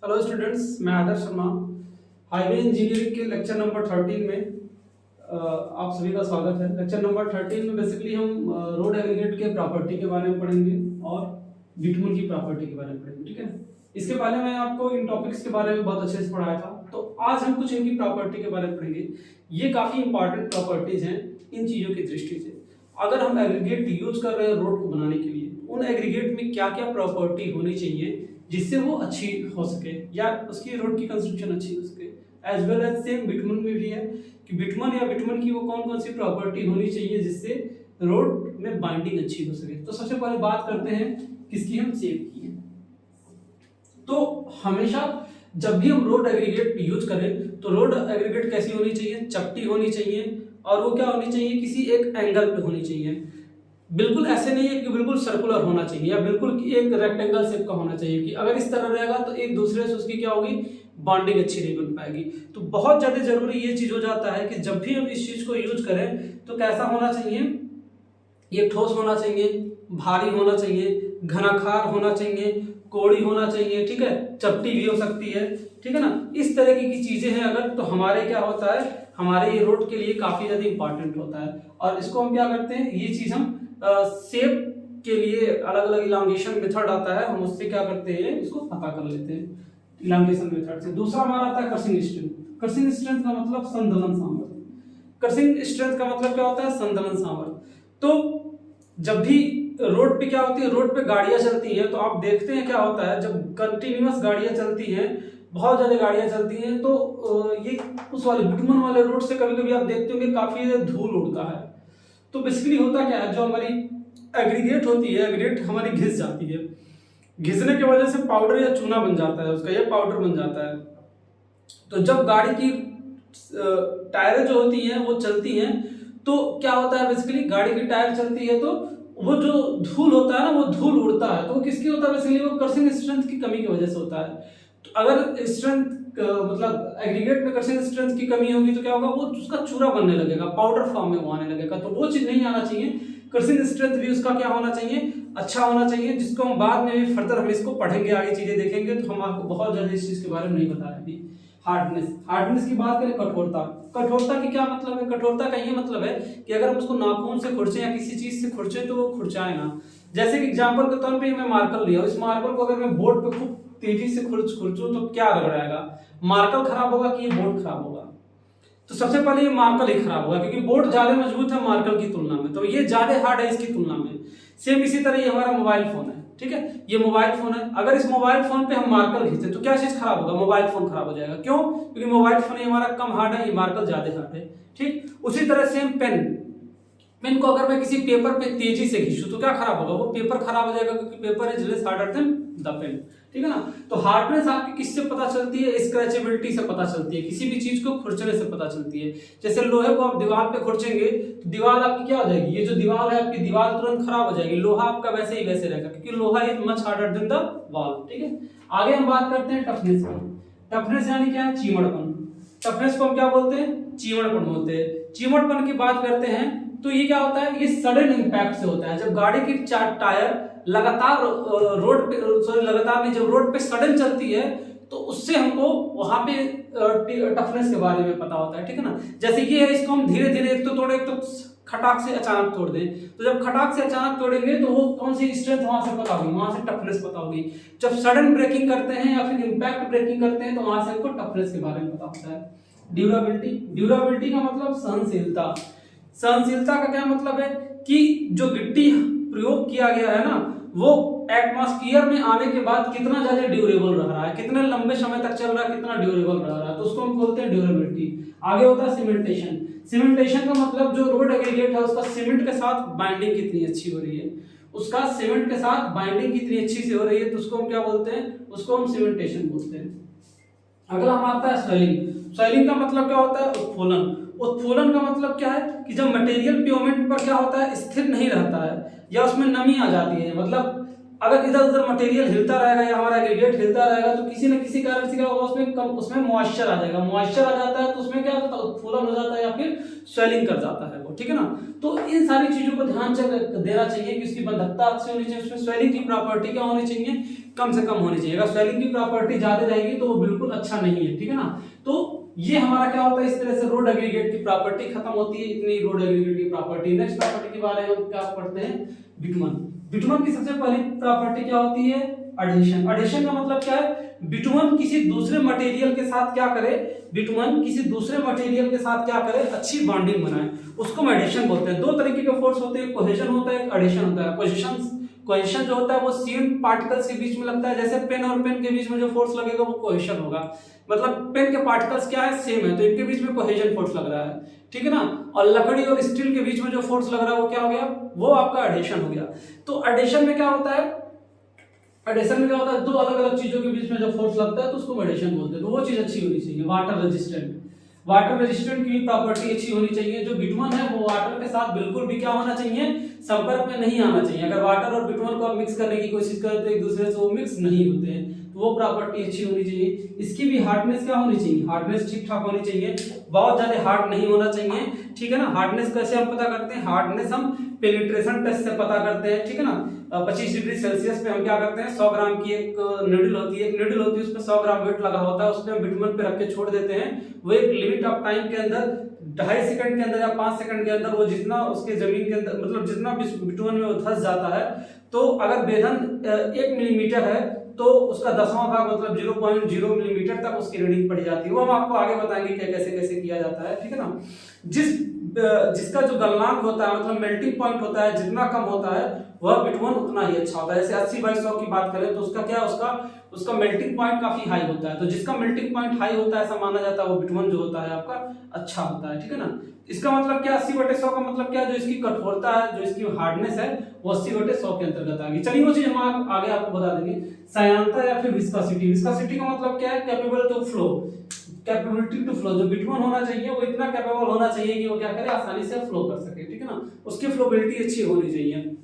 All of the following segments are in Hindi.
हेलो स्टूडेंट्स, मैं आदर्श शर्मा। हाईवे इंजीनियरिंग के लेक्चर नंबर 13 में आप सभी का स्वागत है। लेक्चर नंबर 13 में बेसिकली हम रोड एग्रीगेट के प्रॉपर्टी के बारे में पढ़ेंगे और बिटुमन की प्रॉपर्टी के बारे में पढ़ेंगे। ठीक है, इसके पहले मैं आपको इन टॉपिक्स के बारे में बहुत अच्छे से पढ़ाया था, तो आज हम कुछ इनकी प्रॉपर्टी के बारे में पढ़ेंगे। ये काफी इंपॉर्टेंट प्रॉपर्टीज हैं इन चीजों की दृष्टि से। अगर हम एग्रीगेट यूज कर रहे हैं रोड को बनाने के लिए, उन एग्रीगेट में क्या क्या प्रॉपर्टी होनी चाहिए जिससे वो अच्छी हो सके या उसकी रोड की कंस्ट्रक्शन अच्छी हो सके। As well as same bitumen में भी है कि बिटुमन या बिटुमन की वो कौन कौन सी प्रॉपर्टी होनी चाहिए जिससे रोड में बाइंडिंग अच्छी हो सके। तो सबसे पहले बात करते हैं किसकी, हम सेब की है। तो हमेशा जब भी हम रोड एग्रीगेट यूज करें तो रोड एग्रीगेट कैसी होनी चाहिए, चपटी होनी चाहिए, और वो क्या होनी चाहिए, किसी एक एंगल पे होनी चाहिए। बिल्कुल ऐसे नहीं है कि बिल्कुल सर्कुलर होना चाहिए या बिल्कुल एक रेक्टेंगल शेप का होना चाहिए कि अगर इस तरह रहेगा तो एक दूसरे से उसकी क्या होगी, बॉन्डिंग अच्छी नहीं बन पाएगी। तो बहुत ज्यादा जरूरी ये चीज हो जाता है कि जब भी हम इस चीज को यूज करें तो कैसा होना चाहिए, ये ठोस होना चाहिए, भारी होना चाहिए, घनाकार होना चाहिए, कोड़ी होना चाहिए। ठीक है, चपटी भी हो सकती है। ठीक है ना, इस तरह की चीजें हैं अगर, तो हमारे क्या होता है, हमारे ये रोड के लिए काफी ज्यादा इंपॉर्टेंट होता है। और इसको हम क्या करते हैं, ये चीज हम शेप के लिए अलग अलग इलांगेशन मेथड आता है, हम उससे क्या करते हैं, इसको पता कर लेते हैं इलांगेशन मेथड से। दूसरा हमारा आता है कर्सिंग स्ट्रेंथ। कर्सिंग स्ट्रेंथ का मतलब संदलन सामर्थ्य। कर्सिंग स्ट्रेंथ का मतलब क्या होता है, संदलन सामर्थ्य। तो जब भी रोड पे क्या होती है, रोड पे गाड़ियां चलती हैं, तो आप देखते हैं क्या होता है, जब कंटिन्यूअस गाड़ियां चलती हैं, बहुत ज्यादा गाड़ियां चलती हैं, तो ये उस वाले बिटुमन वाले रोड से कभी कभी आप देखते होंगे काफी धूल उड़ता है। तो बेसिकली होता क्या है, जो हमारी एग्रीगेट होती है, एग्रीगेट हमारी घिस जाती है, घिसने की वजह से पाउडर या चूना बन जाता है उसका, या पाउडर बन जाता है। तो जब गाड़ी की टायरें जो होती हैं वो चलती हैं, तो क्या होता है, बेसिकली गाड़ी की टायर चलती है तो वो जो धूल होता है ना, वो धूल उड़ता है, तो वो किसकी होता है, बेसिकली वो कर्सिंग स्ट्रेंथ की कमी की वजह से होता है। तो अगर स्ट्रेंथ मतलब एग्रीगेट में कर्सिंग स्ट्रेंथ की कमी होगी तो क्या होगा, वो उसका चूरा बनने लगेगा, पाउडर फॉर्म में वो आने लगेगा। तो वो चीज नहीं आना चाहिए। कर्सिंग स्ट्रेंथ भी उसका क्या होना चाहिए, अच्छा होना चाहिए, जिसको हम बाद में भी फर्दर हम इसको पढ़ेंगे, आगे चीजें देखेंगे, तो हम आपको बहुत ज्यादा इस चीज के बारे में नहीं बता रहे थे। हार्डनेस, हार्डनेस की बात करें, कठोरता। कठोरता की क्या मतलब है, कठोरता का ये मतलब है कि अगर हम उसको नाखून से खुरचे या किसी चीज से खुरचे तो वो खुरचाए ना। जैसे कि एग्जांपल के तौर पे मैं मार्कर लिया, इस मार्कर को अगर मैं बोर्ड पे खूब तेजी से खुरचूं तो क्या रगड़ाएगा, मार्कर खराब होगा कि ये बोर्ड खराब होगा। तो सबसे पहले ये मार्कर ही खराब होगा, क्योंकि बोर्ड ज्यादा मजबूत है मार्कर की तुलना में, तो ये ज्यादा हार्ड है इसकी तुलना में। सेम इसी तरह ये हमारा मोबाइल फोन है। ठीक है, ये मोबाइल फोन है, अगर इस मोबाइल फोन पे हम मार्कर खींचे तो क्या चीज खराब होगा, मोबाइल फोन खराब हो जाएगा। क्यों, क्योंकि मोबाइल फोन हमारा कम हार्ड है, ये मार्कर ज्यादा हार्ड है। ठीक, उसी तरह सेम पेन, पेन को अगर मैं किसी पेपर पे तेजी से खींचूं तो क्या खराब होगा, वो पेपर खराब हो जाएगा, क्योंकि paper is less harder than the pen. ठीक है ना, तो हार्डनेस आपकी किससे पता चलती है, स्क्रैचेबिलिटी से पता चलती है, किसी भी चीज को खुरचने से पता चलती है। जैसे लोहे को आप दीवार पे खुरचेंगे तो दीवार आपकी क्या हो जाएगी, ये जो दीवार है आपकी, दीवार तुरंत खराब हो जाएगी, लोहा आपका वैसे ही वैसे रहेगा, क्योंकि लोहा is much harder than the wall. ठीक है, आगे हम बात करते हैं टफनेस की। टफनेस यानी क्या है, चीमड़पन। टफनेस को हम क्या बोलते हैं, चीमड़पन बोलते हैं। चीमड़पन की बात करते हैं तो ये क्या होता है, ये सडन इंपैक्ट से होता है। जब गाड़ी की टायर लगातार रोड पे, सॉरी लगातार नहीं, जब रोड पे सडन चलती है तो उससे हमको वहां पे टफनेस के बारे में पता होता है। ठीक है ना, जैसे ये है, इसको हम धीरे धीरे एक तो तोड़े, एक तो खटाक से अचानक तोड़ दें, तो जब खटाक से अचानक तोड़ेंगे तो वो कौन सी स्ट्रेंथ वहां से पता होगी, वहां से टफनेस पता होगी। जब सडन ब्रेकिंग करते हैं या फिर इंपैक्ट ब्रेकिंग करते हैं तो वहां से हमको टफनेस के बारे में पता होता है। ड्यूरेबिलिटी, ड्यूरेबिलिटी का मतलब सहनशीलता। सहनशीलता का क्या मतलब है कि जो गिट्टी प्रयोग किया गया है ना, वो एटमॉस्फेयर में आने के बाद कितना ज्यादा ड्यूरेबल रह रहा है, कितने लंबे समय तक चल रहा है, कितना ड्यूरेबल रह रहा है, तो उसको हम बोलते हैं ड्यूरेबिलिटी। आगे होता है सीमेंटेशन। सीमेंटेशन का मतलब जो रोड एग्रीगेट है उसका सीमेंट के साथ बाइंडिंग कितनी अच्छी हो रही है, उसका सीमेंट के साथ बाइंडिंग कितनी अच्छी से हो रही है, तो उसको हम क्या बोलते हैं, उसको हम सीमेंटेशन बोलते हैं। अगला हमारा आता है स्वेलिंग। स्वेलिंग का मतलब क्या होता है, उत्फूलन। उत्फूलन का मतलब क्या है कि जब मटेरियल पेवमेंट पर क्या होता है, स्थिर नहीं रहता है या उसमें नमी आ जाती है, मतलब अगर इधर उधर मटेरियल हिलता रहेगा या हमारा एग्रीगेट हिलता रहेगा तो किसी न किसी कारण से क्या होगा, उसमें मॉइस्चर आ जाएगा। मॉइस्चर आ जाता है तो उसमें क्या होता है, उत्फूलन हो जाता है या फिर स्वेलिंग कर जाता है वो, ठीक है ना। तो इन सारी चीजों को ध्यान देना चाहिए कि उसकी बंधकता अच्छी होनी चाहिए, उसमें स्वेलिंग की प्रॉपर्टी क्या होनी चाहिए, कम से कम होनी चाहिए। अगर स्वेलिंग की प्रॉपर्टी ज्यादा रहेगी तो वो बिल्कुल अच्छा नहीं है, ठीक है ना। तो ये हमारा क्या होता है, इस तरह से रोड एग्रीगेट की प्रॉपर्टी खत्म होती है, इतनी रोड एग्रीगेट की प्रॉपर्टी। नेक्स्ट प्रॉपर्टी के बारे में हम क्या पढ़ते हैं, बिटुमन। बिटुमन की सबसे पहली प्रॉपर्टी क्या होती है, एडहेशन। एडहेशन का मतलब क्या है, बिटुमन किसी दूसरे मटेरियल के साथ क्या करे, बिटुमन किसी दूसरे मटेरियल के साथ क्या करे, अच्छी बॉन्डिंग बनाए, उसको हम एडहेशन बोलते हैं। दो तरीके के फोर्स होते हैं, कोहेजन होता है, एक एडहेशन होता है। कोहेजन जो होता है वो सेम पार्टिकल्स के बीच में लगता है, जैसे पेन और पेन के बीच में जो फोर्स लगेगा वो कोहेजन होगा। मतलब पेन के पार्टिकल्स क्या है, सेम है, तो इनके बीच में कोहेजन फोर्स लग रहा है, ठीक है ना। और लकड़ी और स्टील के बीच में जो फोर्स लग रहा है वो क्या हो गया, वो आपका एडहेशन हो गया। तो एडहेशन में क्या होता है, एडहेशन में क्या होता है, दो अलग अलग चीजों के बीच में जो फोर्स लगता है तो उसको एडहेशन बोलते हैं। तो वो चीज अच्छी होनी चाहिए। वाटर रेजिस्टेंट, वाटर रेजिस्टेंट की भी प्रॉपर्टी अच्छी होनी चाहिए। जो बिटुमन है वो वाटर के साथ बिल्कुल भी क्या होना चाहिए, संपर्क में नहीं आना चाहिए। अगर वाटर और बिटुमन को आप मिक्स करने की कोशिश करें तो एक दूसरे से वो मिक्स नहीं होते हैं, तो वो प्रॉपर्टी अच्छी होनी चाहिए। इसकी भी हार्डनेस क्या होनी चाहिए, हार्डनेस ठीक ठाक होनी चाहिए, बहुत ज्यादा हार्ड नहीं होना चाहिए, ठीक है ना। हार्डनेस कैसे हम पता करते हैं, हार्डनेस हम पेनिट्रेशन टेस्ट से पता करते हैं, ठीक है ना। 25 डिग्री सेल्सियस पे हम क्या करते हैं, 100 ग्राम की एक नीडल होती है, उसमें 100 ग्राम वेट लगा होता है, उसमें हम बिटुमन पे रख के छोड़ देते हैं। वो एक लिमिट ऑफ टाइम के अंदर 2.5 सेकंड के अंदर या 5 सेकंड के अंदर वो जितना उसके जमीन के अंदर मतलब जितना बिटुमन में वो धंस जाता है, तो अगर बेधन 1 मिलीमीटर है तो उसका 10वां भाग मतलब 0.0 मिलीमीटर तक उसकी रीडिंग पड़ी जाती है। वो हम आपको आगे बताएंगे कि कैसे कैसे किया जाता है, ठीक है ना। जिसका जो गलनांक होता है मतलब मेल्टिंग पॉइंट होता है, जितना कम होता है वह बिटुमन उतना ही अच्छा होता है। जैसे 80/100 की बात करें तो उसका क्या, उसका मेल्टिंग पॉइंट काफी हाई होता है। तो जिसका मेल्टिंग पॉइंट हाई होता है ऐसा माना जाता है वो बिटुमन जो होता है आपका अच्छा होता है, ठीक है ना। इसका मतलब क्या, 80/100 का मतलब क्या, जो इसकी कठोरता है, जो इसकी हार्डनेस है वो 80/100 के अंतर्गत आ गई। चलिए वो चीज हम आगे आपको बता देंगे। सयांता या फिर विस्कोसिटी। विस्कोसिटी का मतलब क्या है, capable to flow, capability to flow. जो बिटुमन होना चाहिए वो इतना कैपेबल होना चाहिए कि वो क्या करे, आसानी से फ्लो कर सके, ठीक है ना। उसकी फ्लोबिलिटी अच्छी होनी चाहिए।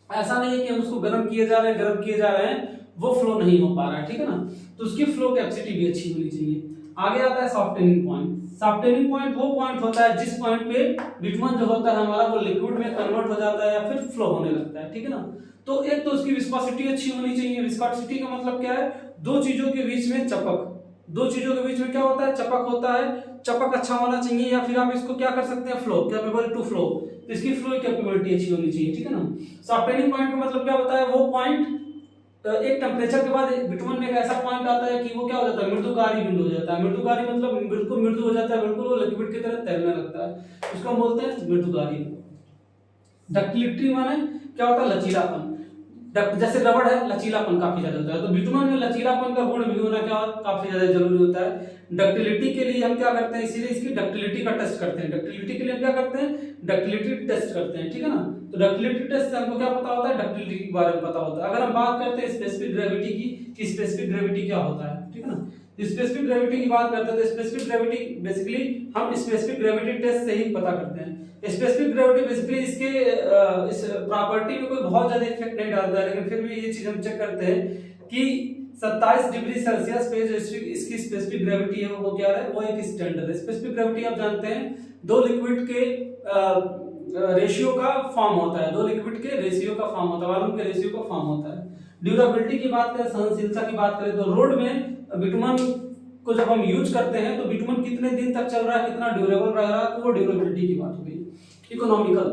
ऐसा नहीं है कि हम उसको गर्म किए जा रहे हैं वो फ्लो नहीं हो पा रहा है, ठीक है ना। तो उसकी फ्लो कैपेसिटी भी अच्छी होनी चाहिए। आगे आता है सॉफ्टनिंग पॉइंट। सॉफ्टनिंग पॉइंट वो पॉइंट होता है जिस पॉइंट पे बिटुमन जो होता है हमारा वो लिक्विड में कन्वर्ट हो जाता है या फिर फ्लो होने लगता है, ठीक है ना। तो एक तो उसकी विस्कोसिटी अच्छी होनी चाहिए। विस्कोसिटी का मतलब क्या है, दो चीजों के बीच में चपक, दो चीजों के बीच में क्या होता है, चपक होता है। चपक अच्छा होना चाहिए, या फिर आप इसको क्या कर सकते हैं, फ्लो, कैपेबल टू फ्लो। तो इसकी फ्लो कैपेबिलिटी अच्छी होनी चाहिए, ठीक है ना। सॉफ्टनिंग पॉइंट का मतलब क्या होता है, वो पॉइंट एक टेम्परेचर के बाद बिटुमन में एक ऐसा पॉइंट आता है कि वो क्या हो जाता है, मृदुकारी बिंदु हो जाता है। मृदुकारी मतलब बिल्कुल मृदु हो जाता है, बिल्कुल वो लिक्विड की तरह तैरने लगता है, उसको हम बोलते हैं मृदुकारी। डक्टिलिटी माने क्या होता है, लचीलापन। जैसे रबड़ है, लचीलापन काफी ज्यादा होता है, तो बिटुमन में लचीलापन का गुण भी होना क्या काफी ज्यादा जरूरी होता है। डक्टिलिटी के लिए हम क्या करते हैं, इसीलिए इसकी डक्टिलिटी का टेस्ट करते हैं। डक्टिलिटी के लिए हम क्या करते हैं, डक्टिलिटी टेस्ट करते हैं, ठीक है ना। तो डक्टिलिटी टेस्ट से हमको क्या पता होता है, डक्टिलिटी के बारे में पता होता है। अगर हम बात करते हैं स्पेसिफिक ग्रेविटी की, कि स्पेसिफिक ग्रेविटी क्या होता है, ठीक है ना। स्पेसिफिक ग्रेविटी की बात करते हैं तो स्पेसिफिक ग्रेविटी बेसिकली हम स्पेसिफिक ग्रेविटी टेस्ट से ही पता करते हैं। स्पेसिफिक ग्रेविटी बेसिकली इसके इस प्रॉपर्टी में कोई बहुत ज्यादा इफेक्ट नहीं डालता है, लेकिन फिर भी ये चीज हम चेक करते हैं कि 27 डिग्री सेल्सियस पे जो इसकी स्पेसिफिक ग्रेविटी है वो क्या है, वो एक स्टैंडर्ड है। स्पेसिफिक ग्रेविटी आप जानते हैं दो लिक्विड के रेशियो का फॉर्म होता है, दो लिक्विड के रेशियो का फॉर्म होता है, वॉल्यूम के रेशियो का फॉर्म होता है। ड्यूरेबिलिटी की बात करें, सहनशीलता की बात करें, तो रोड में बिटुमन को जब हम यूज करते हैं तो बिटुमन कितने दिन तक चल रहा है, कितना ड्यूरेबल रह रहा है, तो वो ड्यूरेबिलिटी की बात हो गई। इकोनॉमिकल,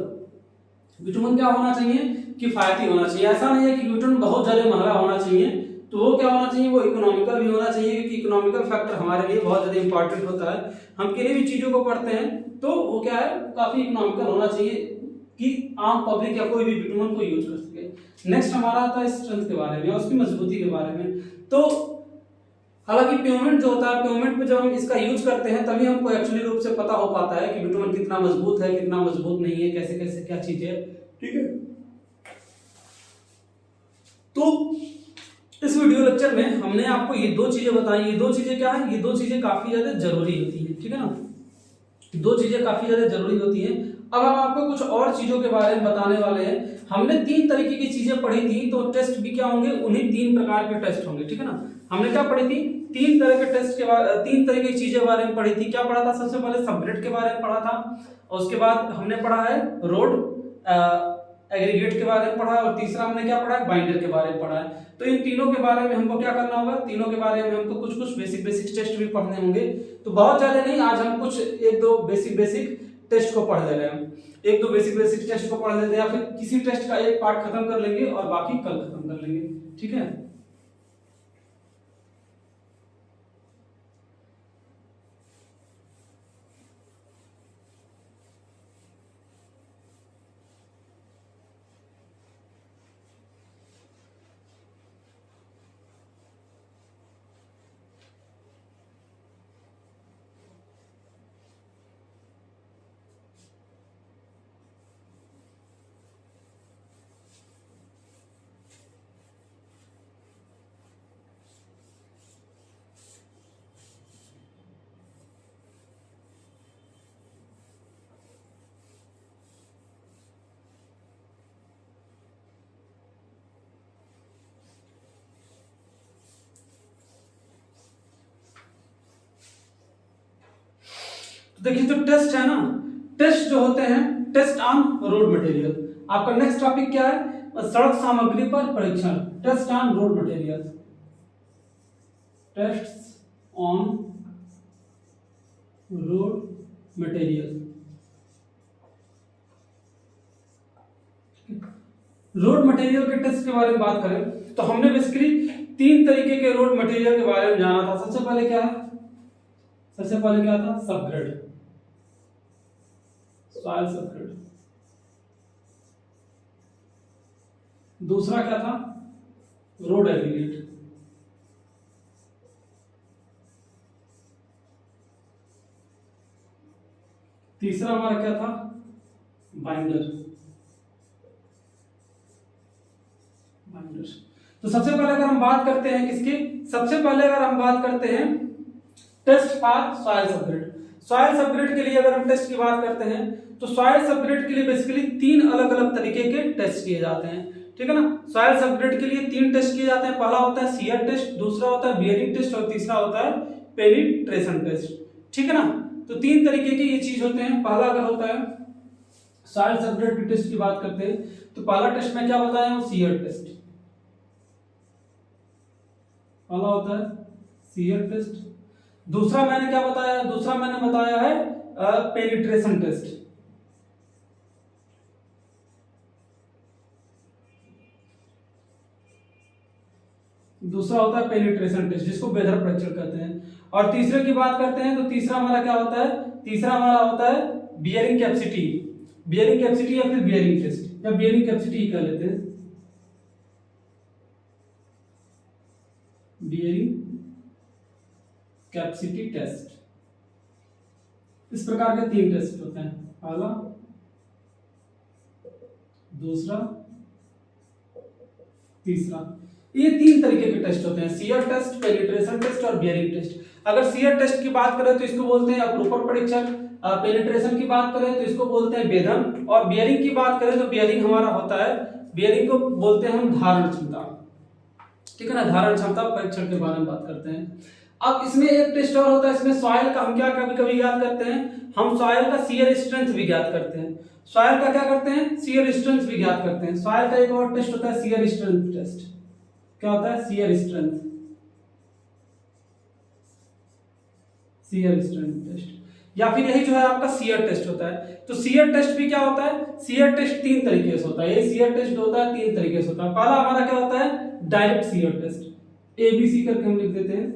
बिटुमन क्या होना चाहिए, किफायती होना चाहिए। ऐसा नहीं है कि बिटुमन बहुत ज्यादा महंगा होना चाहिए, तो वो क्या होना चाहिए, वो इकोनॉमिकल भी होना चाहिए, क्योंकि इकोनॉमिकल फैक्टर हमारे लिए बहुत ज्यादा इंपॉर्टेंट होता है। हम किसी भी चीजों को पढ़ते हैं तो वो क्या है, काफी इकोनॉमिकल होना चाहिए कि आम पब्लिक या कोई भी बिटुमन को यूज कर सके। नेक्स्ट हमारा आता है स्ट्रेंथ के बारे में और उसकी मजबूती के बारे में। तो हालांकि पेमेंट जो होता है, पेमेंट पे जब हम इसका यूज करते हैं तभी हमको एक्चुअली रूप से पता हो पाता है कि बिटुमन कितना मजबूत है, कितना मजबूत नहीं है, कैसे कैसे क्या चीज है, ठीक है। तो इस वीडियो लेक्चर में हमने आपको ये दो चीजें बताई। ये दो चीजें क्या है, ये दो चीजें काफी ज्यादा जरूरी होती है, ठीक है ना। दो चीजें काफी ज्यादा जरूरी होती हैं। अब हम आपको कुछ और चीजों के बारे में बताने वाले हैं। हमने 3 तरीके की चीजें पढ़ी थी, तो टेस्ट भी क्या होंगे, उन्हीं 3 प्रकार के टेस्ट होंगे, ठीक है ना। हमने क्या पढ़ी थी, 3 तरह के टेस्ट के बारे 3 तरह की चीजें बारे में पढ़ी थी। क्या पढ़ा था, सबसे पहले सबग्रिड के बारे में पढ़ा था, और उसके बाद हमने पढ़ा है रोड एग्रीगेट के बारे में पढ़ा है, और तीसरा हमने क्या पढ़ा है, बाइंडर के बारे में पढ़ा है। तो इन तीनों के बारे में हमको क्या करना होगा, तीनों के बारे में हमको कुछ कुछ बेसिक टेस्ट भी पढ़ने होंगे। तो बहुत ज्यादा नहीं, आज हम कुछ 1-2 बेसिक टेस्ट को पढ़ ले रहे हैं, 1-2 बेसिक टेस्ट को पढ़ लेते हैं, या फिर किसी टेस्ट का एक पार्ट खत्म कर लेंगे और बाकी कल खत्म कर लेंगे, ठीक है। देखिए जो टेस्ट है ना, टेस्ट जो होते हैं, टेस्ट ऑन रोड मटेरियल। आपका नेक्स्ट टॉपिक क्या है, सड़क सामग्री पर परीक्षण, test on road material, test on road material. Road material के टेस्ट के बारे में बात करें तो हमने बेसिकली 3 तरीके के रोड मटेरियल के बारे में जाना था। सबसे पहले क्या है, सबसे पहले क्या था, सबग्रेड, सॉइल सबग्रेड। दूसरा क्या था, रोड एग्रीगेट। तीसरा हमारा क्या था, बाइंडर। तो सबसे पहले अगर हम बात करते हैं किसकी, सबसे पहले अगर हम बात करते हैं test for soil subgrade. Soil subgrade के लिए अगर हम टेस्ट की बात करते हैं तो सॉइल सबग्रेड के लिए बेसिकली 3 अलग अलग तरीके के टेस्ट किए जाते हैं, ठीक है ना। सॉइल सबग्रेड के लिए 3 टेस्ट किए जाते हैं। पहला होता है शियर टेस्ट, दूसरा होता है बियरिंग टेस्ट, और तीसरा होता है पेनिट्रेशन टेस्ट, ठीक है ना। तो 3 तरीके के ये चीज होते हैं। पहला अगर होता है सॉइल सबग्रेड की टेस्ट की बात करते हैं तो पहला टेस्ट में क्या बताया, वो शियर टेस्ट। पहला होता है शियर टेस्ट। दूसरा मैंने क्या बताया, दूसरा मैंने बताया है पेनिट्रेशन टेस्ट। दूसरा होता है पेनिट्रेशन टेस्ट, जिसको बेधर परीक्षण कहते हैं। और तीसरे की बात करते हैं तो तीसरा हमारा क्या होता है, तीसरा हमारा होता है बियरिंग कैपेसिटी, बियरिंग कैपेसिटी या फिर बियरिंग टेस्ट, या बियरिंग कैपेसिटी ही कह लेते हैं, बियरिंग कैपेसिटी टेस्ट। इस प्रकार के 3 टेस्ट होते हैं, पहला, दूसरा, तीसरा। ये 3 तरीके के टेस्ट होते हैं, शियर टेस्ट, पेनिट्रेशन टेस्ट और बियरिंग टेस्ट। अगर शियर टेस्ट की बात करें तो इसको बोलते हैं अपरूपण परीक्षण, पेनिट्रेशन की बात करें तो इसको बोलते हैं भेदन, और बियरिंग की बात करें तो बियरिंग हमारा होता है, बियरिंग को बोलते हैं हम धारण क्षमता, ठीक है ना। धारण क्षमता परीक्षण के बारे में बात करते हैं। अब इसमें एक टेस्ट और होता है, इसमें सॉइल का हम क्या कभी कभी ज्ञात करते हैं, हम सॉइल का शियर स्ट्रेंथ भी ज्ञात करते हैं। सॉइल का क्या करते हैं, शियर स्ट्रेंथ भी ज्ञात करते हैं। सॉइल का एक और टेस्ट होता है शियर स्ट्रेंथ टेस्ट। क्या होता है, shear strength, shear strength test, या फिर यही जो है आपका शियर टेस्ट होता है। तो शियर टेस्ट भी क्या होता है, शियर टेस्ट 3 तरीके से होता है। ये शियर टेस्ट होता है 3 तरीके से होता है। पहला हमारा क्या होता है, डायरेक्ट शियर टेस्ट, एबीसी करके हम लिख देते हैं,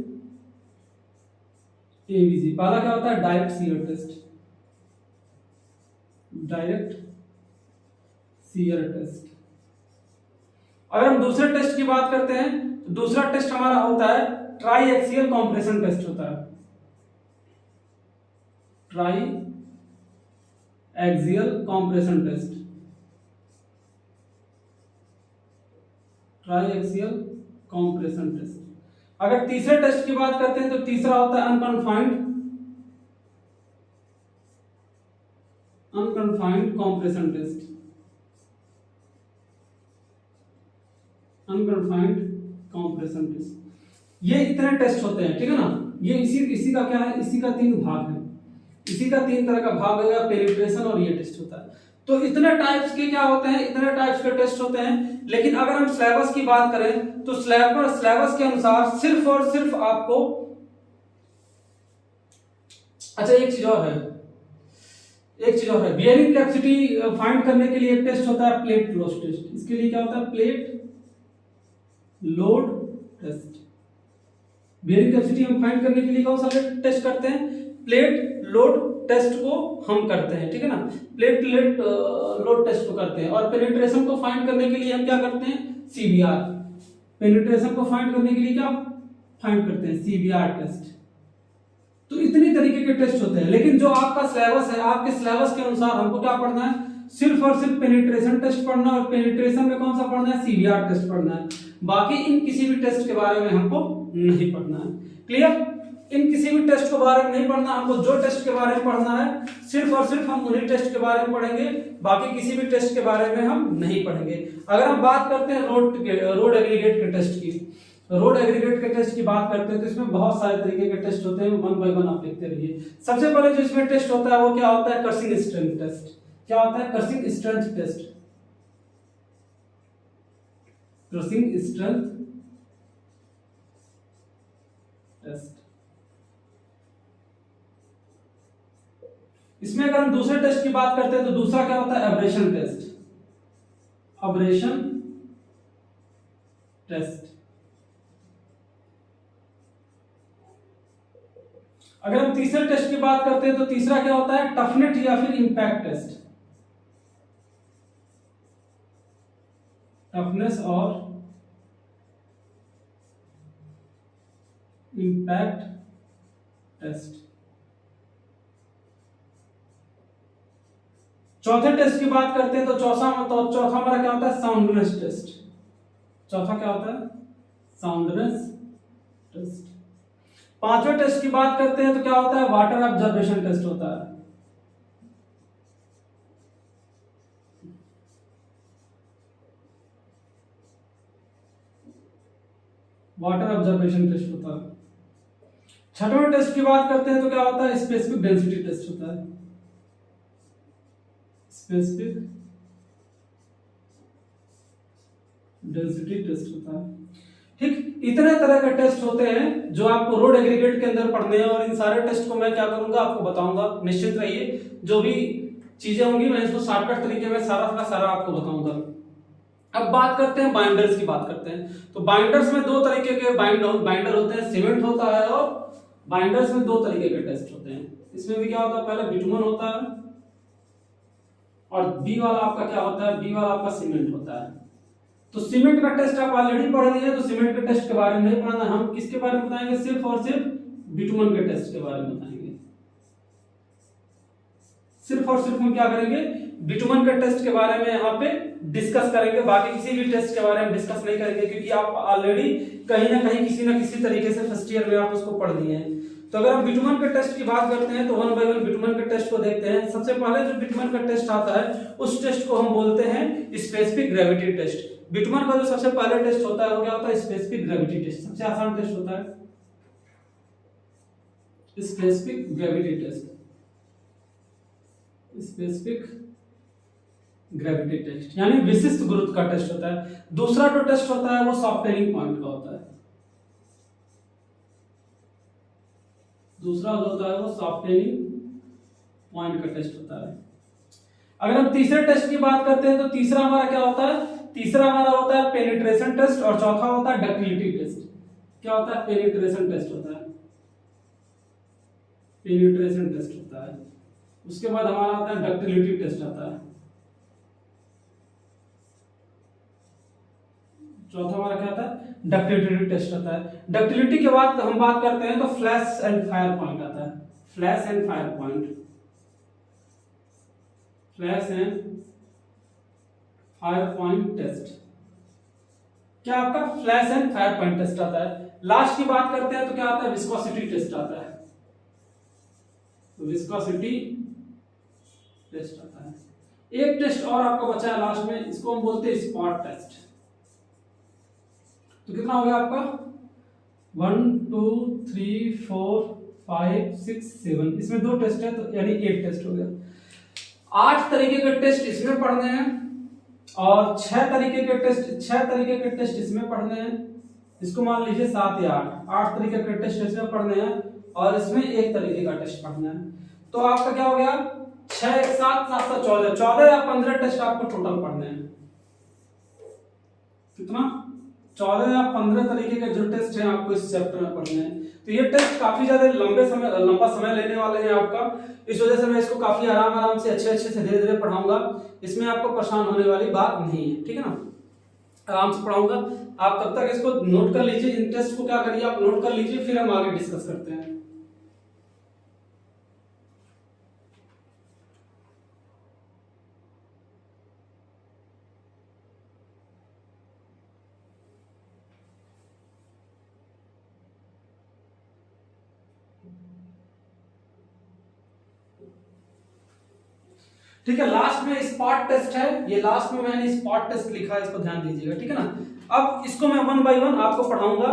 एबीसी। पहला क्या होता है, direct shear test, direct shear test. अगर हम दूसरे टेस्ट की बात करते हैं तो दूसरा टेस्ट हमारा होता है ट्राई एक्सियल कॉम्प्रेशन टेस्ट होता है, triaxial compression test, triaxial compression test. अगर तीसरे टेस्ट की बात करते हैं तो तीसरा होता है unconfined compression test, unconfined compression test, ये इतने टेस्ट होते हैं, ठीक है ना। ये इसी का क्या है, इसी का 3 भाग है, इसी का 3 तरह का भाग है, पेनिट्रेशन और ये टेस्ट होता है। तो इतने टाइप्स के क्या होते हैं, इतने टाइप्स के टेस्ट होते हैं। लेकिन अगर हम सिलेबस की बात करें तो सिलेबस के अनुसार सिर्फ और सिर्फ आपको, अच्छा एक चीज और है, बियरिंग कैपेसिटी फाइंड करने के लिए एक टेस्ट होता है प्लेट लोड टेस्ट। इसके लिए क्या होता है, plate load test. Bearing capacity हम फाइंड करने के लिए कौन सा टेस्ट करते हैं, प्लेट लोड टेस्ट को हम करते हैं, ठीक है ना, प्लेट लोड टेस्ट को करते हैं। और पेनिट्रेशन को फाइंड करने के लिए हम क्या करते हैं, सीबीआर। पेनिट्रेशन को फाइंड करने के लिए क्या फाइंड करते हैं, सीबीआर टेस्ट। तो इतनी तरीके के टेस्ट होते हैं। लेकिन जो आपका सिलेबस है, आपके सिलेबस के अनुसार हमको क्या पढ़ना है, सिर्फ और सिर्फ पेनिट्रेशन टेस्ट पढ़ना है, और पेनिट्रेशन में कौन सा पढ़ना है, सीबीआर टेस्ट पढ़ना है। बाकी इन किसी भी टेस्ट के बारे में हमको नहीं पढ़ना है। क्लियर, इन किसी भी टेस्ट के बारे में नहीं पढ़ना, हमको जो टेस्ट के बारे में पढ़ना है सिर्फ और सिर्फ हम उन्हीं टेस्ट के बारे में पढ़ेंगे, बाकी किसी भी टेस्ट के बारे में हम नहीं पढ़ेंगे। अगर हम बात करते हैं रोड एग्रीगेट के टेस्ट की, रोड एग्रीगेट के टेस्ट की बात करते हैं तो इसमें बहुत सारे तरीके के टेस्ट होते हैं, 1 बाय 1 आप देखते रहिए। सबसे पहले जो इसमें टेस्ट होता है वो क्या होता है, क्रशिंग स्ट्रेंथ टेस्ट। क्या होता है, crushing strength test, crushing strength test. इसमें अगर हम दूसरे टेस्ट की बात करते हैं तो दूसरा क्या होता है, एब्रेशन टेस्ट, एब्रेशन टेस्ट। अगर हम तीसरे टेस्ट की बात करते हैं तो तीसरा क्या होता है, टफनेस या फिर इंपैक्ट टेस्ट, टफनेस और इंपैक्ट टेस्ट। चौथे टेस्ट की बात करते हैं तो चौथा हमारा क्या होता है, साउंडनेस टेस्ट। चौथा क्या होता है, साउंडनेस टेस्ट। पांचवें टेस्ट की बात करते हैं तो क्या होता है, वाटर ऑब्जर्वेशन टेस्ट होता है। वाटर ऑब्जर्वेशन टेस्ट होता है। छठवें टेस्ट की बात करते हैं तो क्या होता है, स्पेसिफिक डेंसिटी टेस्ट होता है, स्पेसिफिक डेंसिटी टेस्ट होता है। ठीक, इतने तरह के टेस्ट होते हैं जो आपको रोड एग्रीगेट के अंदर पढ़ने हैं, और इन सारे टेस्ट को मैं क्या करूंगा, आपको बताऊंगा। निश्चित रहिए, जो भी चीजें होंगी मैं इसको शॉर्टकट तरीके में सारा का सारा आपको बताऊंगा। अब बात करते हैं बाइंडर्स की बात करते हैं। तो बाइंडर्स में 2 तरीके के बाइंडर होते हैं, सीमेंट होता है, और बाइंडर्स में 2 तरीके के टेस्ट होते हैं। इसमें भी क्या होता है, पहले बिटुमन होता है, और बी वाला आपका क्या होता है, बी वाला आपका सीमेंट होता है। तो सीमेंट का टेस्ट आप ऑलरेडी पढ़ लिए हैं, तो सीमेंट के टेस्ट के बारे में नहीं पढ़ना। हम किसके बारे में बताएंगे, सिर्फ और सिर्फ बिटुमन के टेस्ट के बारे में बताएंगे। सिर्फ और सिर्फ हम क्या करेंगे, बिटुमन के टेस्ट के बारे में यहाँ पे डिस्कस करेंगे, बाकी किसी भी टेस्ट के बारे में डिस्कस नहीं करेंगे, क्योंकि आप ऑलरेडी कहीं ना कहीं किसी ना किसी तरीके से फर्स्ट ईयर में आप उसको पढ़ लिए हैं। तो अगर हम बिटुमन के टेस्ट की बात करते हैं तो 1 बाय 1 बिटुमन के टेस्ट को देखते हैं। सबसे पहले जो बिटुमन का टेस्ट आता है उस टेस्ट को हम बोलते हैं स्पेसिफिक ग्रेविटी टेस्ट। बिटुमन का जो सबसे पहले टेस्ट होता है वो क्या होता है, स्पेसिफिक ग्रेविटी टेस्ट। सबसे आसान टेस्ट होता है specific gravity test, specific gravity test यानी विशिष्ट गुरुत्व का टेस्ट होता है। दूसरा जो टेस्ट होता है वो सॉफ्टनिंग पॉइंट का होता है। दूसरा जो होता है वो सॉफ्टनिंग पॉइंट का टेस्ट होता है। अगर हम तीसरे टेस्ट की बात करते हैं तो तीसरा हमारा क्या होता है, तीसरा हमारा होता है पेनिट्रेशन टेस्ट, और चौथा होता है डक्टिलिटी टेस्ट। क्या होता है, पेनिट्रेशन टेस्ट होता है, पेनिट्रेशन टेस्ट होता है। उसके बाद हमारा आता है डक्टिलिटी टेस्ट आता है। चौथा हमारा क्या आता है, डक्टिलिटी टेस्ट आता है। डक्टिलिटी के बाद हम बात करते हैं तो फ्लैश एंड फायर पॉइंट आता है, flash and fire point, flash and fire point test. क्या आपका flash and fire point test आता है। लास्ट की बात करते हैं तो क्या आता है, विस्कोसिटी टेस्ट आता है, विस्कोसिटी टेस्ट आता है। एक टेस्ट और आपका बचा है लास्ट में, इसको हम बोलते हैं स्पॉट टेस्ट। तो कितना हो गया आपका 1 2 3 4 5 6 7, इसमें 2 टेस्ट है तो यानी 8 टेस्ट हो गया। 8 तरीके के टेस्ट इसमें पढ़ने हैं और 6 तरीके के टेस्ट इसमें पढ़ने हैं। इसको मान लीजिए 7 या 8 तरीके के टेस्ट इसमें पढ़ने हैं और इसमें 1 तरीके का टेस्ट पढ़ना है। तो आपका क्या हो गया 6 7 7 14 या 15 टेस्ट आपको टोटल पढ़ने हैं। कितना 14 या 15 तरीके के जो टेस्ट हैं आपको इस चैप्टर में पढ़ने हैं। तो ये टेस्ट काफी ज्यादा लंबा समय लेने वाले हैं आपका, इस वजह से मैं इसको काफी आराम से अच्छे से धीरे धीरे पढ़ाऊंगा। इसमें आपको परेशान होने वाली बात नहीं है, ठीक है ना, आराम से पढ़ाऊंगा। आप तब तक इसको नोट कर लीजिए, इन टेस्ट को क्या करिए आप नोट कर लीजिए, फिर हम आगे डिस्कस करते हैं। ठीक है, लास्ट में स्पॉट टेस्ट है, ये लास्ट में मैंने स्पॉट टेस्ट लिखा है, इसको ध्यान दीजिएगा, ठीक है ना। अब इसको मैं 1 बाय 1 आपको पढ़ाऊंगा,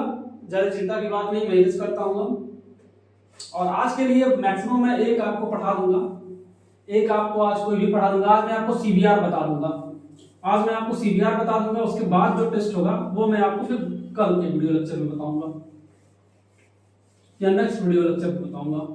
ज्यादा चिंता की बात नहीं, मैनेज करता हूँ। और आज के लिए मैक्सिमम मैं एक आपको पढ़ा दूंगा, एक आपको आज कोई भी पढ़ा दूंगा। आज मैं आपको सीबीआर बता दूंगा, आज मैं आपको सीबीआर बता दूंगा, उसके बाद जो टेस्ट होगा वो मैं आपको फिर कल के वीडियो लेक्चर में बताऊंगा या नेक्स्ट वीडियो लेक्चर में बताऊंगा।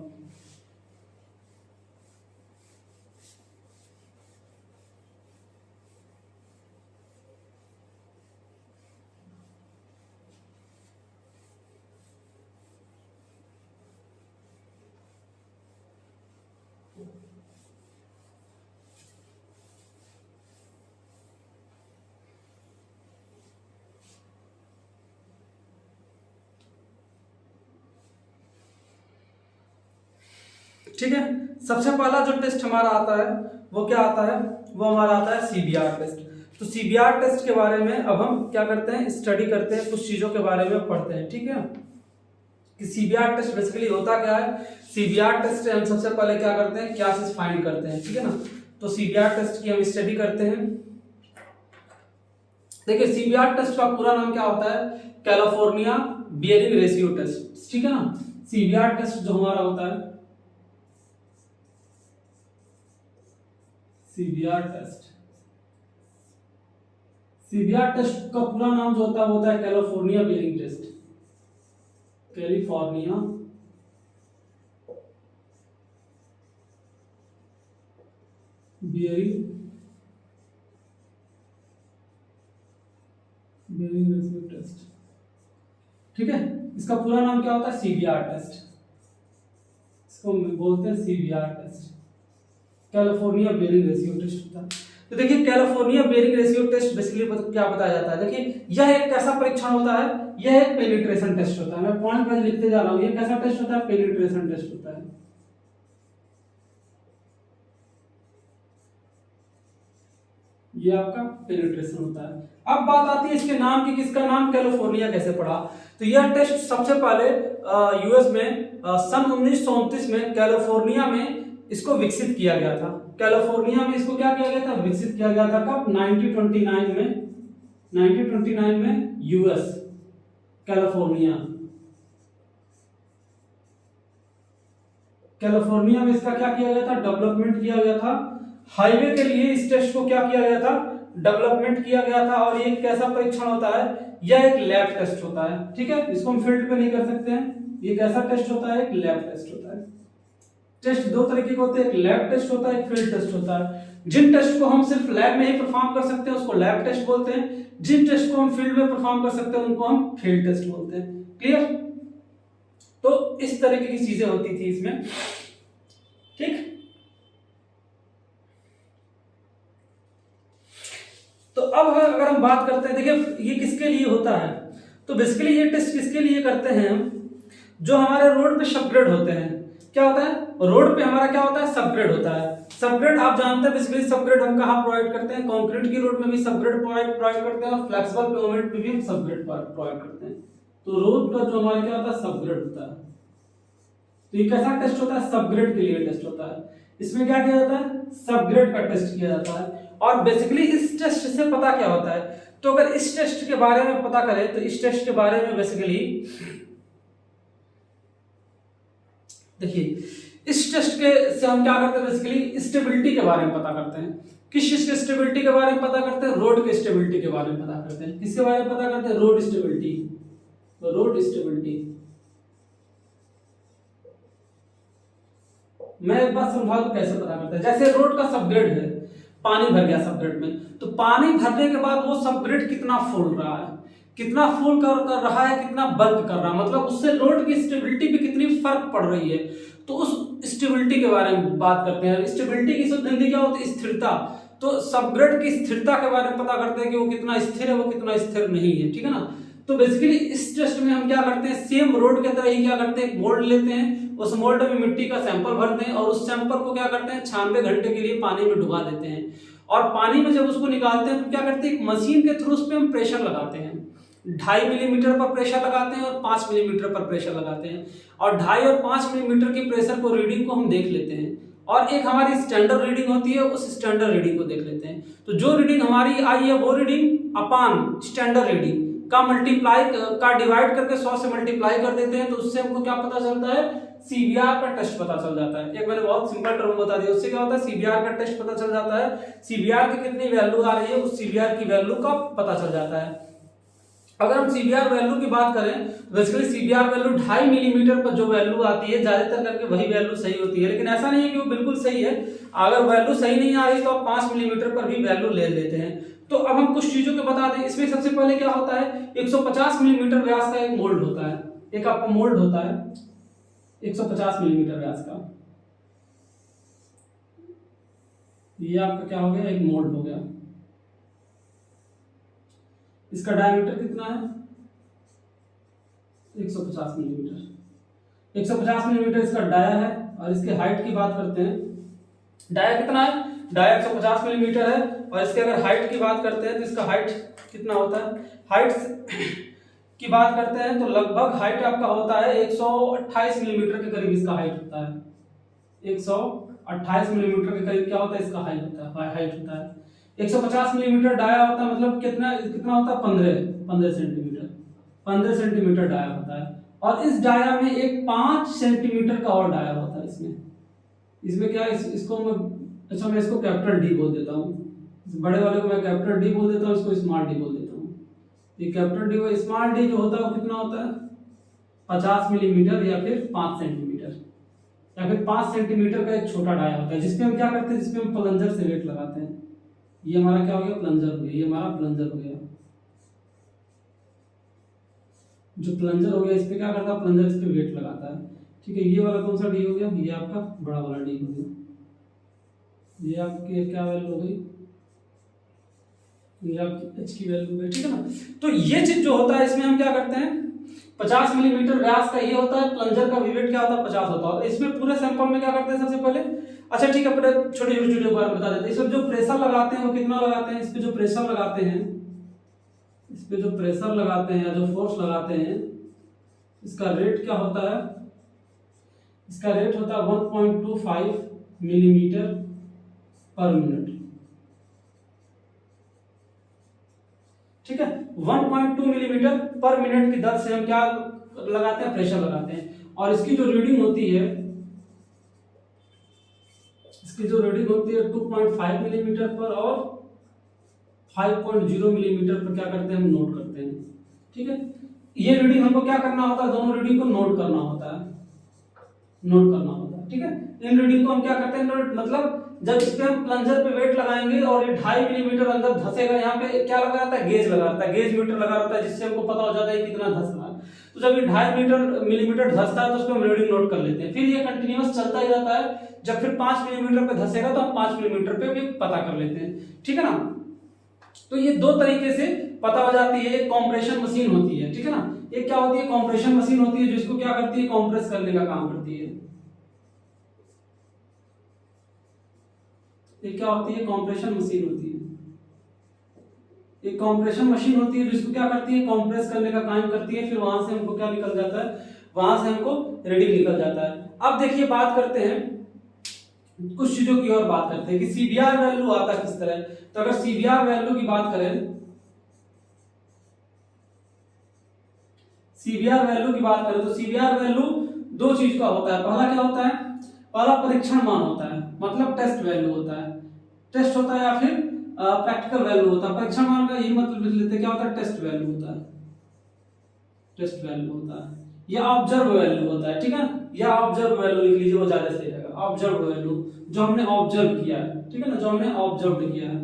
ठीक है, सबसे पहला जो टेस्ट हमारा आता है वो क्या आता है, वो हमारा आता है सीबीआर टेस्ट। तो सीबीआर टेस्ट के बारे में अब हम क्या करते हैं, स्टडी करते हैं, कुछ चीजों के बारे में पढ़ते हैं। ठीक है, कि सीबीआर टेस्ट बेसिकली होता क्या है। सीबीआर टेस्ट हम सबसे पहले क्या करते हैं, क्या चीज फाइंड करते हैं, ठीक है ना। तो सीबीआर टेस्ट की हम स्टडी करते हैं। देखिए सीबीआर टेस्ट का पूरा नाम क्या होता है, कैलिफोर्निया बियरिंग रेशियो टेस्ट, ठीक है ना। सीबीआर टेस्ट जो हमारा होता है, सीबीआर टेस्ट, सीबीआर टेस्ट का पूरा नाम जो होता है वो होता है California bearing test, California bearing ratio test. ठीक है, इसका पूरा नाम क्या होता है, सीबीआर टेस्ट, इसको बोलते हैं CBR test, California bearing ratio test होता है। तो देखिए California bearing ratio test basically क्या बताया जाता है, देखिए यह एक कैसा परीक्षण होता है, यह एक पेनिट्रेशन टेस्ट होता है। मैं पॉइंट वाइज लिखते जा रहा हूं, यह कैसा टेस्ट होता है, पेनिट्रेशन टेस्ट होता है। ये आपका पेनिट्रेशन होता है। अब बात आती है इसके नाम की, किसका नाम कैलिफोर्निया कैसे पड़ा। तो यह टेस्ट सबसे पहले यूएस में सन 1929 में कैलिफोर्निया में इसको विकसित किया गया था। कैलिफोर्निया में इसको क्या किया गया था, विकसित किया गया था। कब, 1929 में, 1929 में यूएस कैलिफोर्निया, कैलिफोर्निया में इसका क्या किया गया था, डेवलपमेंट किया गया था। हाईवे के लिए इस टेस्ट को क्या किया गया था, डेवलपमेंट किया गया था। और ये कैसा परीक्षण होता है, यह एक लैब टेस्ट होता है। ठीक है, इसको हम फील्ड पे नहीं कर सकते हैं, ये कैसा टेस्ट होता है, एक लैब टेस्ट होता है। टेस्ट दो तरीके के होते हैं, एक लैब टेस्ट होता है, एक फील्ड टेस्ट होता है। जिन टेस्ट को हम सिर्फ लैब में ही परफॉर्म कर सकते हैं उसको लैब टेस्ट बोलते हैं, जिन टेस्ट को हम फील्ड में परफॉर्म कर सकते हैं उनको हम फील्ड टेस्ट बोलते हैं। क्लियर, तो इस तरीके की चीजें होती थी इसमें। ठीक, तो अब अगर हम बात करते हैं, देखिए ये किसके लिए होता है, तो बेसिकली ये टेस्ट किसके लिए करते हैं हम, जो हमारे रोड पे सबग्रेड होते हैं। क्या होता है, रोड पे हमारा क्या होता है, सबग्रेड होता है। सबग्रेड आप जानते हैं, बेसिकली सबग्रेड हम कहाँ प्रोवाइड करते हैं, कंक्रीट की रोड में भी सबग्रेड प्रोवाइड करते हैं और फ्लेक्सिबल पेवमेंट पे भी हम सबग्रेड प्रोवाइड करते हैं। तो रोड का जो हमारा क्या होता है, सबग्रेड होता है। तो ये कैसा टेस्ट होता है, सबग्रेड के लिए टेस्ट होता है। इसमें क्या किया जाता है, सबग्रेड का टेस्ट किया जाता है। और बेसिकली इस टेस्ट से पता क्या होता है, तो अगर इस टेस्ट के बारे में पता करें तो इस टेस्ट के बारे में बेसिकली देखिए, इस टेस्ट के से हम क्या करते हैं, बेसिकली स्टेबिलिटी के बारे में पता करते हैं। किस चीज के स्टेबिलिटी के बारे में पता करते हैं, रोड के स्टेबिलिटी के बारे में पता करते हैं। किसके बारे में पता करते हैं, रोड स्टेबिलिटी। रोड स्टेबिलिटी मैं एक बात समझा दूं कैसे पता करते हैं। जैसे रोड का सबग्रेड है, पानी भर गया सबग्रेड में, तो पानी भरने के बाद वो सबग्रेड कितना फूल रहा है, कितना फूल कर रहा है, कितना बल्क कर रहा है, मतलब उससे रोड की स्टेबिलिटी पे कितनी फर्क पड़ रही है। तो उस स्टेबिलिटी के बारे में बात करते हैं। स्टेबिलिटी की शुद्ध हिंदी क्या होती है, स्थिरता। तो सबग्रेड की स्थिरता के बारे में पता करते हैं कि वो कितना स्थिर है, वो कितना स्थिर नहीं है, ठीक है ना। तो बेसिकली इस टेस्ट में हम क्या करते हैं, सेम रोड के तरह ही क्या करते हैं, मोल्ड लेते हैं, उस मोल्ड में मिट्टी का सैंपल भरते हैं और उस सैंपल को क्या करते हैं, 96 घंटे के लिए पानी में डुबा देते हैं। और पानी में जब उसको निकालते हैं तो क्या करते हैं, एक मशीन के थ्रू उस पर हम प्रेशर लगाते हैं। 2.5 मिलीमीटर पर प्रेशर लगाते हैं और 5 मिलीमीटर पर प्रेशर लगाते हैं। और 2.5 और 5 मिलीमीटर की प्रेशर को रीडिंग को हम देख लेते हैं। और एक हमारी स्टैंडर्ड रीडिंग होती है, उस स्टैंडर्ड रीडिंग को देख लेते हैं। तो जो रीडिंग हमारी आई है वो रीडिंग अपान स्टैंडर्ड रीडिंग का मल्टीप्लाई का डिवाइड करके 100 से मल्टीप्लाई कर देते हैं। तो उससे हमको क्या पता चलता है, सीबीआर का टेस्ट पता चल जाता है। एक मैंने बहुत सिंपल टर्म बता दिया, उससे क्या होता है, सीबीआर का टेस्ट पता चल जाता है। सीबीआर की कितनी वैल्यू आ रही है, उस सीबीआर की वैल्यू का पता चल जाता है। अगर हम सीबीआर वैल्यू की बात करें, बेसिकली सीबीआर वैल्यू 2.5 मिलीमीटर पर जो वैल्यू आती है, ज्यादातर करके वही वैल्यू सही होती है। लेकिन ऐसा नहीं है कि वो बिल्कुल सही है, अगर वैल्यू सही नहीं आ रही तो आप 5 मिलीमीटर पर भी वैल्यू ले लेते हैं। तो अब हम कुछ चीजों को बता दें। इसमें सबसे पहले क्या होता है, 150 मिलीमीटर व्यास का एक मोल्ड होता है, एक आपका मोल्ड होता है 150 मिलीमीटर व्यास का। ये आपका क्या हो गया, एक मोल्ड हो गया। इसका डायमीटर कितना है, 150 मिलीमीटर। 150 मिलीमीटर इसका डाया है। और इसके हाइट की बात करते हैं, डाया कितना है, डाया 150 मिलीमीटर है। और इसके अगर हाइट की बात करते हैं तो इसका हाइट कितना होता है, हाइट की बात करते हैं तो लगभग हाइट आपका होता है 128 मिलीमीटर के करीब इसका हाइट होता है। 128 मिलीमीटर के करीब क्या होता है, इसका हाइट होता है। 150 मिलीमीटर डाया होता है, मतलब कितना कितना होता है, 15 सेंटीमीटर। 15 सेंटीमीटर डाया होता है। और इस डाया में एक 5 सेंटीमीटर का और डाया होता है। इसमें क्या इसको मैं इसको कैपिटल डी बोल देता हूँ। बड़े वाले को मैं कैपिटल डी बोल देता हूँ, इसको स्मॉल डी बोल देता हूँ। ये कैपिटल डी और स्मॉल डी जो होता है वो कितना होता है, 50 मिलीमीटर या फिर 5 सेंटीमीटर या फिर 5 सेंटीमीटर का एक छोटा डाया होता है, जिसपे हम क्या करते हैं, जिसपे हम प्लंजर से वेट लगाते हैं। ये हमारा क्या हो गया, प्लंजर हो गया। ये हमारा प्लंजर हो गया। जो प्लंजर हो गया, इस पे क्या करता है, प्लंजर इस पे वेट लगाता है, ठीक है। ये वाला कौन सा डी हो गया, ये आपका बड़ा वाला डी हो गया। ये आपकी क्या वैल्यू हो गई, ये आपकी एच की वैल्यू हो गई, ठीक है ना। तो ये चीज जो होता है, इसमें हम क्या करते हैं, 50 मिलीमीटर व्यास का ये होता है, प्लंजर का वेट क्या होता है, 50 होता है। इसमें पूरे सैंपल में क्या करते हैं, सबसे पहले अच्छा ठीक है, छोटे छोटे बात बता देते हैं। इसमें जो प्रेशर लगाते हैं वो कितना लगाते हैं, इस पे जो प्रेशर लगाते हैं, इस पे जो प्रेशर लगाते हैं या जो फोर्स लगाते हैं, इसका रेट क्या होता है, इसका रेट होता है 1.25 मिलीमीटर पर मिनट, ठीक है। 1.2 मिलीमीटर पर मिनट की दर से हम क्या लगाते हैं, प्रेशर लगाते हैं। और इसकी जो रीडिंग होती है, इसकी जो रीडिंग होती है 2.5 मिलीमीटर पर और 5.0 मिलीमीटर पर क्या करते हैं, हम नोट करते हैं, ठीक है। ये रीडिंग हमको क्या करना होता है, दोनों रीडिंग को नोट करना होता है, ठीक है। इन रीडिंग को हम क्या करते हैं, नोट मतलब जब इस पे हम प्लंजर पे वेट लगाएंगे और ये 2.5 मिलीमीटर अंदर धसेगा, यहाँ पे क्या लगा रहता है, गेज लगा रहता है, गेज मीटर लगा रहता है, जिससे हमको पता हो जाता है कितना धस रहा है। तो जब ये 2.5 मिलीमीटर धसता है तो उसको हम रीडिंग नोट कर लेते हैं। फिर ये कंटिन्यूअस चलता ही रहता है। जब फिर 5 मिलीमीटर पे धसेगा तो हम 5 मिलीमीटर पे भी पता कर लेते हैं, ठीक है ना। तो ये दो तरीके से पता हो जाती है। एक कॉम्प्रेशन मशीन होती है, ठीक है ना। एक क्या होती है, कॉम्प्रेशन मशीन होती है, जिसको क्या करती है, कॉम्प्रेस करने का काम करती है। ये क्या होती है, कॉम्प्रेशन मशीन होती है। एक कॉम्प्रेशन मशीन होती है जिसको क्या करती है, कॉम्प्रेस करने का काम करती है। फिर वहां से हमको क्या निकल जाता है, वहां से हमको रीडिंग निकल जाता है। अब देखिए बात करते हैं कुछ चीजों की और बात करते हैं कि सीबीआर वैल्यू आता किस तरह। तो अगर सीबीआर वैल्यू की बात करें, सीबीआर वैल्यू की बात करें तो सीबीआर वैल्यू दो चीज का होता है। पहला क्या होता है, पहला परीक्षण मान होता है, मतलब टेस्ट वैल्यू होता है, टेस्ट होता है या फिर प्रैक्टिकल वैल्यू होता है। परीक्षण मान का यही मतलब लिख लेते हैं, क्या होता है, टेस्ट वैल्यू होता है, टेस्ट वैल्यू होता है या ऑब्जर्व वैल्यू होता है, ठीक है, या ऑब्जर्व वैल्यू लिख लीजिए, वो ज्यादा सही रहेगा। ऑब्जर्व वैल्यू, जो हमने ऑब्जर्व किया है, ठीक है ना, जो हमने ऑब्जर्व किया है,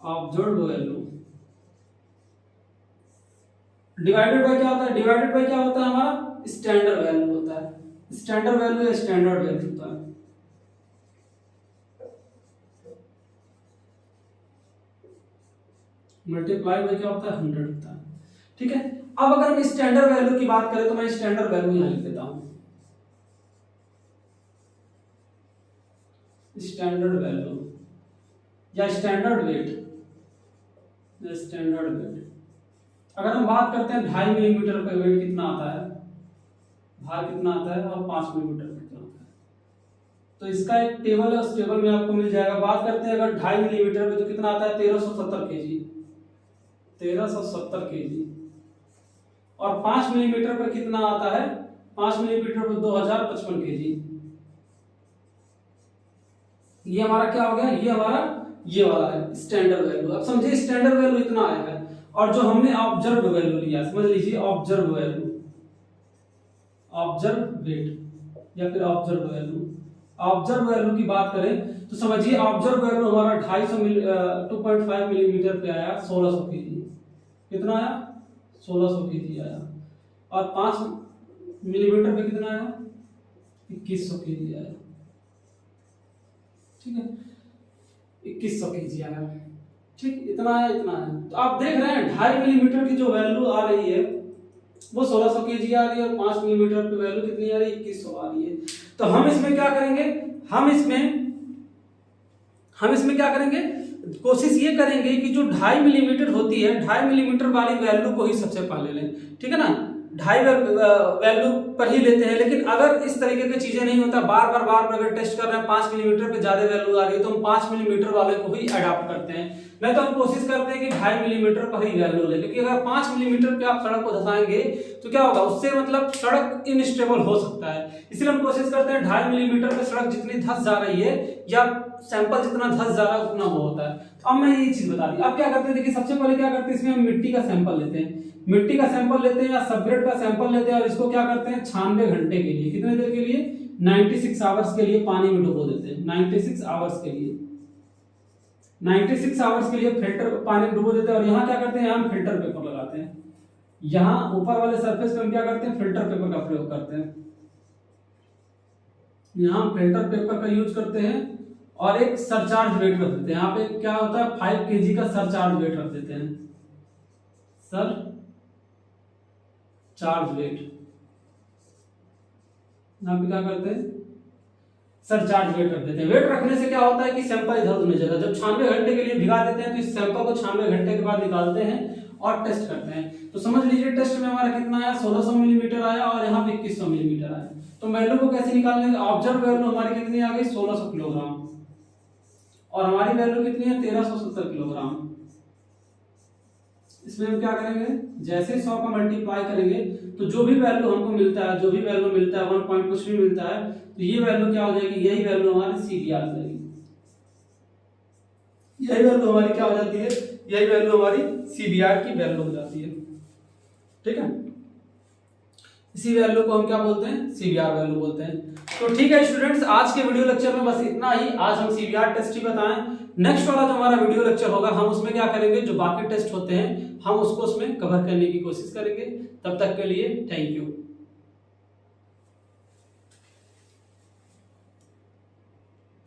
ऑब्जर्व वैल्यू। डिवाइडेड बाय क्या होता है, डिवाइडेड बाय क्या होता है हमारा, स्टैंडर्ड वैल्यू होता है, स्टैंडर्ड वैल्यू या स्टैंडर्ड वैल्यू होता है। मल्टीप्लाई बाय क्या होता है, 100 होता है, ठीक है। अब अगर हम स्टैंडर्ड वैल्यू की बात करें तो मैं स्टैंडर्ड वैल्यू यहां लिख देता हूं, स्टैंडर्ड वैल्यू या स्टैंडर्ड वेट, स्टैंडर्ड वेट। अगर हम बात करते हैं 2.5 मिलीमीटर पे वेट कितना आता है, भार कितना आता है, और 5 मिलीमीटर कितना आता है, तो इसका एक टेबल है, उस टेबल में आपको मिल जाएगा। बात करते हैं अगर 2.5 मिलीमीटर पे तो कितना आता है, 1370 केजी, 1370 केजी। और 5 मिलीमीटर पर कितना आता है, 5 मिलीमीटर पर 2055 केजी। ये हमारा क्या हो गया, ये हमारा ये वाला है स्टैंडर्ड वैल्यू। अब समझिए स्टैंडर्ड वैल्यू इतना आएगा, और जो हमने ऑब्जर्व वैल्यू लिया, समझ लीजिए ऑब्जर्व वैल्यू, ऑब्जर्व वेट या फिर ऑब्जर्व वैल्यू। ऑब्जर्व वैल्यू की बात करें तो समझिए ऑब्जर्व वैल्यू हमारा 2.5 मिलीमीटर पे आया 1600 केजी। कितना आया, 1600 केजी आया। और 5 मिलीमीटर पे कितना आया, 2100 केजी आया, ठीक है, 2100 केजी आया, ठीक, इतना है, इतना है। तो आप देख रहे हैं 2.5 मिलीमीटर की जो वैल्यू आ रही है वो 1600 केजी आ रही है, और 5 मिलीमीटर पे वैल्यू कितनी आ रही है, 2100 आ रही है। तो हम इसमें क्या करेंगे, हम इसमें क्या करेंगे, कोशिश ये करेंगे कि जो 2.5 मिलीमीटर होती है, 2.5 मिलीमीटर वाली वैल्यू को ही सबसे पहले लें, ठीक है ना, 2.5 वैल्यू पर ही लेते हैं। लेकिन अगर इस तरीके की चीजें नहीं होता, बार बार अगर टेस्ट कर रहे हैं 5 मिलीमीटर पे ज्यादा वैल्यू आ रही है तो हम 5 मिलीमीटर वाले को ही अडॉप्ट करते हैं। नहीं तो हम कोशिश करते हैं कि 2.5 मिलीमीटर पर ही वैल्यू ले, क्योंकि अगर 5 मिलीमीटर पे आप सड़क को धंसाएंगे तो क्या होगा, उससे मतलब सड़क इनस्टेबल हो सकता है। इसलिए हम कोशिश करते हैं 2.5 मिलीमीटर पे सड़क जितनी धंस जा रही है या सैंपल जितना धंस जा रहा है उतना वो होता है। तो अब मैं ये चीज बता दी। अब क्या करते हैं, देखिए सबसे पहले क्या करते हैं, इसमें हम मिट्टी का सैंपल लेते हैं, मिट्टी का सैंपल लेते हैं या सबग्रेड का सैंपल लेते हैं, और इसको क्या करते हैं 96 घंटे के लिए, कितने देर के लिए, 96 आवर्स के लिए पानी में डुबो देते हैं। 96 आवर्स के लिए, 96 आवर्स के लिए फिल्टर पानी में डुबो देते हैं। और यहाँ क्या करते हैं, यहाँ फिल्टर पेपर लगाते हैं, यहाँ ऊपर वाले सरफेस पे हम क्या करते हैं, फिल्टर पेपर का प्रयोग करते हैं। यहाँ फिल्टर पेपर का यूज करते हैं और एक सरचार्ज वेट रख देते हैं। यहाँ पे क्या होता है, 5 केजी का सरचार्ज वेट रख देते हैं, सर चार्ज वेट। यहाँ पे क्या करते हैं, सरचार्ज वेट रख देते हैं। वेट रखने से क्या होता है कि सैंपल इधर उधर नहीं जाता। जब 96 घंटे के लिए भिगा देते हैं तो इस सैंपल को 96 घंटे के बाद निकालते हैं और टेस्ट करते हैं। तो समझ लीजिए टेस्ट में हमारा कितना आया, 1600 मिलीमीटर आया, और यहाँ पे 2100 मिलीमीटर आया। तो वैल्यू को कैसे निकालेंगे, ऑब्जर्व वैल्यू हमारी कितनी आ गई, 1600 किलोग्राम, और हमारी वैल्यू कितनी है, 1370 किलोग्राम। इसमें हम क्या करेंगे, जैसे 100 का मल्टीप्लाई करेंगे तो जो भी वैल्यू हमको मिलता है, जो भी वैल्यू मिलता है 1 पॉइंट कुछ भी मिलता है, तो ये वैल्यू क्या हो जाएगी, यही वैल्यू हमारी सीबीआर जाएगी। यही वैल्यू हमारी क्या हो जाती है, यही वैल्यू हमारी सीबीआर की वैल्यू हो जाती है, ठीक है। इसी वैल्यू को हम क्या बोलते हैं, सीबीआर वैल्यू बोलते हैं। तो ठीक है स्टूडेंट्स, आज के वीडियो लेक्चर में बस इतना ही। आज हम सीबीआर टेस्ट ही बताएं। नेक्स्ट वाला जो हमारा वीडियो लेक्चर होगा हम उसमें क्या करेंगे, जो बाकी टेस्ट होते हैं हम उसको उसमें कवर करने की कोशिश करेंगे। तब तक के लिए थैंक यू।